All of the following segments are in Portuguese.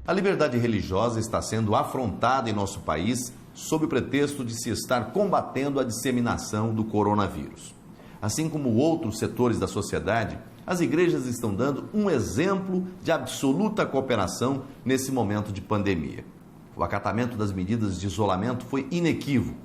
A liberdade religiosa está sendo afrontada em nosso país sob o pretexto de se estar combatendo a disseminação do coronavírus. Assim como outros setores da sociedade, as igrejas estão dando um exemplo de absoluta cooperação nesse momento de pandemia. O acatamento das medidas de isolamento foi inequívoco,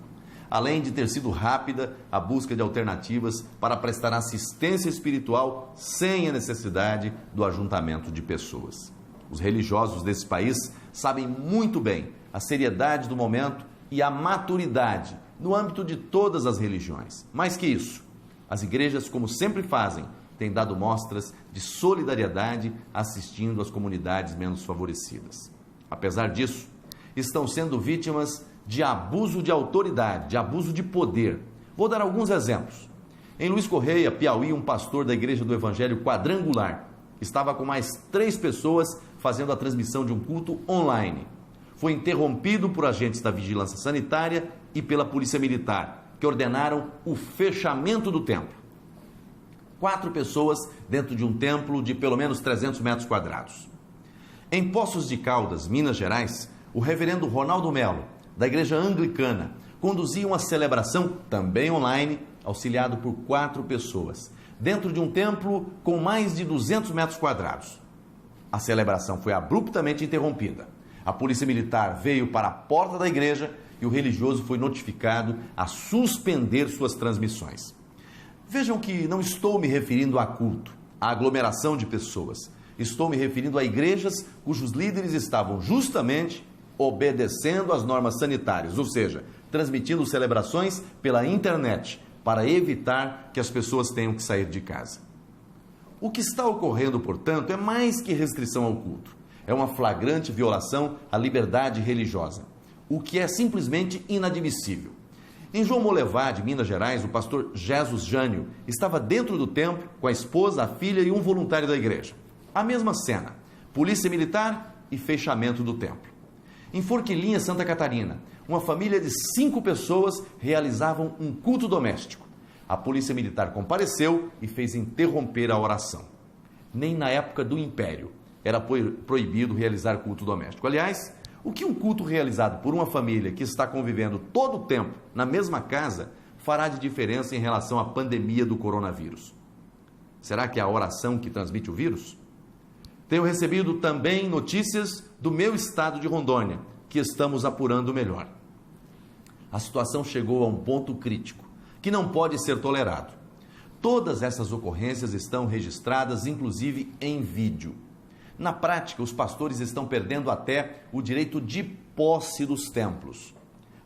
além de ter sido rápida a busca de alternativas para prestar assistência espiritual sem a necessidade do ajuntamento de pessoas. Os religiosos desse país sabem muito bem a seriedade do momento e a maturidade no âmbito de todas as religiões. Mais que isso, as igrejas, como sempre fazem, têm dado mostras de solidariedade assistindo às comunidades menos favorecidas. Apesar disso, estão sendo vítimas de abuso de autoridade, de abuso de poder. Vou dar alguns exemplos. Em Luiz Correia, Piauí, um pastor da Igreja do Evangelho Quadrangular estava com mais 3 pessoas fazendo a transmissão de um culto online. Foi interrompido por agentes da Vigilância Sanitária e pela Polícia Militar, que ordenaram o fechamento do templo. 4 pessoas dentro de um templo de pelo menos 300 metros quadrados. Em Poços de Caldas, Minas Gerais, o reverendo Ronaldo Melo, da Igreja Anglicana, conduzia uma celebração, também online, auxiliado por 4 pessoas, dentro de um templo com mais de 200 metros quadrados. A celebração foi abruptamente interrompida. A Polícia Militar veio para a porta da igreja e o religioso foi notificado a suspender suas transmissões. Vejam que não estou me referindo a culto, a aglomeração de pessoas. Estou me referindo a igrejas cujos líderes estavam justamente obedecendo às normas sanitárias, ou seja, transmitindo celebrações pela internet para evitar que as pessoas tenham que sair de casa. O que está ocorrendo, portanto, é mais que restrição ao culto. É uma flagrante violação à liberdade religiosa, o que é simplesmente inadmissível. Em João Molevade, Minas Gerais, o pastor Jesus Jânio estava dentro do templo com a esposa, a filha e um voluntário da igreja. A mesma cena, polícia militar e fechamento do templo. Em Forquilinha, Santa Catarina, uma família de 5 pessoas realizavam um culto doméstico. A polícia militar compareceu e fez interromper a oração. Nem na época do Império era proibido realizar culto doméstico. Aliás, o que um culto realizado por uma família que está convivendo todo o tempo na mesma casa fará de diferença em relação à pandemia do coronavírus? Será que é a oração que transmite o vírus? Tenho recebido também notícias do meu estado de Rondônia, que estamos apurando melhor. A situação chegou a um ponto crítico, que não pode ser tolerado. Todas essas ocorrências estão registradas, inclusive em vídeo. Na prática, os pastores estão perdendo até o direito de posse dos templos.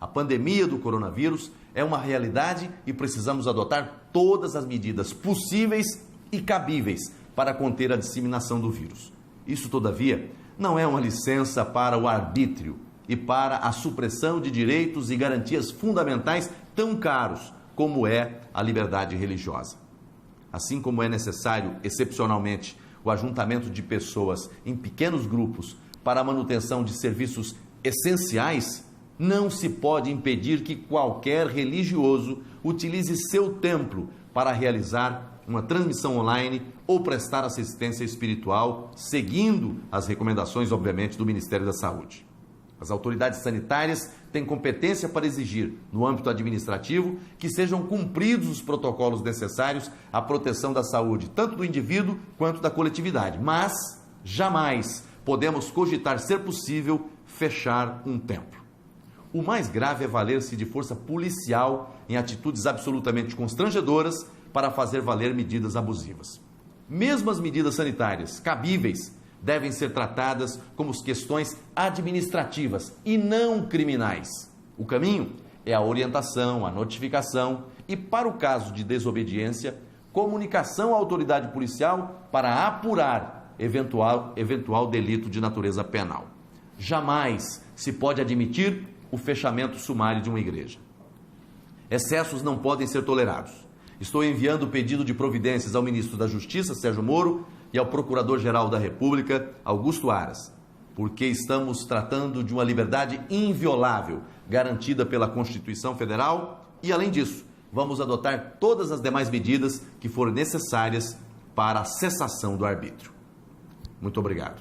A pandemia do coronavírus é uma realidade e precisamos adotar todas as medidas possíveis e cabíveis para conter a disseminação do vírus. Isso, todavia, não é uma licença para o arbítrio e para a supressão de direitos e garantias fundamentais tão caros como é a liberdade religiosa. Assim como é necessário, excepcionalmente, o ajuntamento de pessoas em pequenos grupos para a manutenção de serviços essenciais, não se pode impedir que qualquer religioso utilize seu templo para realizar uma transmissão online ou prestar assistência espiritual, seguindo as recomendações, obviamente, do Ministério da Saúde. As autoridades sanitárias têm competência para exigir, no âmbito administrativo, que sejam cumpridos os protocolos necessários à proteção da saúde, tanto do indivíduo quanto da coletividade. Mas, jamais podemos cogitar ser possível fechar um templo. O mais grave é valer-se de força policial em atitudes absolutamente constrangedoras para fazer valer medidas abusivas. Mesmo as medidas sanitárias cabíveis devem ser tratadas como questões administrativas e não criminais. O caminho é a orientação, a notificação e, para o caso de desobediência, comunicação à autoridade policial para apurar eventual delito de natureza penal. Jamais se pode admitir o fechamento sumário de uma igreja. Excessos não podem ser tolerados. Estou enviando o pedido de providências ao ministro da Justiça, Sérgio Moro, e ao Procurador-Geral da República, Augusto Aras, porque estamos tratando de uma liberdade inviolável, garantida pela Constituição Federal e, além disso, vamos adotar todas as demais medidas que forem necessárias para a cessação do arbítrio. Muito obrigado.